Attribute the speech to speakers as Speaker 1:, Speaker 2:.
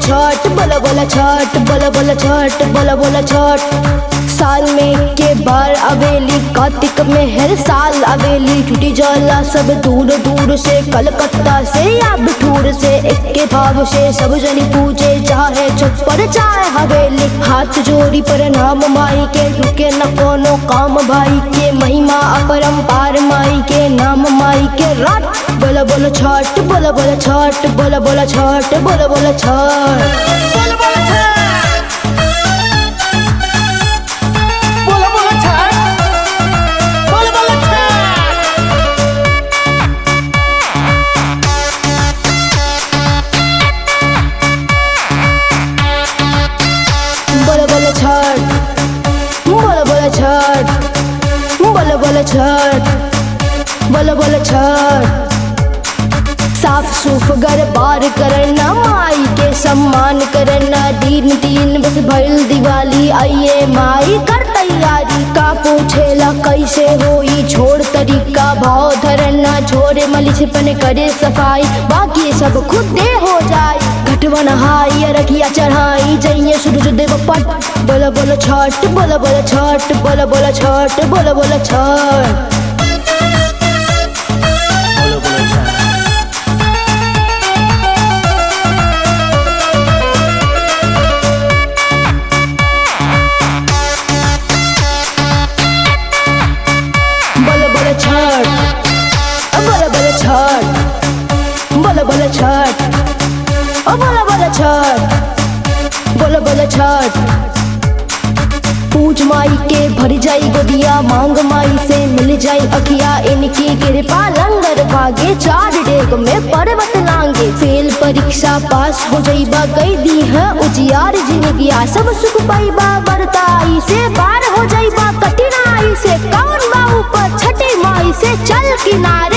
Speaker 1: छठ, बोला बोला छठ, बोला बोला छठ, बोला बोला छठ। साल में के बार अवेली, कार्तिक में हर साल अवेली। छुट्टी जाला सब दूर दूर से, कलकत्ता से या बिठूर से। एक के भाव से सब जनी पूजे, चाहे छठ पर चाहे हवेली। हाथ जोड़ी पर नाम माई के, रुके न कोनो काम भाई के। महिमा अपरंपार माई के, नाम माई के रात। बोला बोला छठ, बोला बोला छठ, बोला बोला छठ, बोला बोला छठ। बोला बोला छठ, बोला बोला छठ, बोला बोला छठ, बोला बोला छठ। साफ सूफ घर बार करना, माई के सम्मान करना। दिन दिन बस भइल दिवाली, आइए माई कर तैयारी। का पूछेला कैसे होई, छोड़ तरीका भाव धरना। छोड़े मलिछपन करे सफाई, बाकी सब खुद दे हो जाए। घटवा नहाई रखिया चढ़ाई, जइए सूरज देव पट। बोला बोला छठ, बोला बोला छठ, बोला बोला छठ, बोला बोला छठ। बोला बोला छठ, बोला बोला छठ, बोला बोला छठ, बोला बोला छठ, बोला बोला छठ। पूज माई के भर जाई गोदिया, मांग माई से मिल जाई अखिया। इनकी कृपा लंगर भागे, चार डेग में पर्वत लांगे। फेल परीक्षा पास हो जाइबा, गई दी है उजियार जिंदगिया। सब सुख पाइबा, बरताई से पार हो जाइबा। कठिनाई से कौन बा ऊपर, छठी माई से चल किनारे।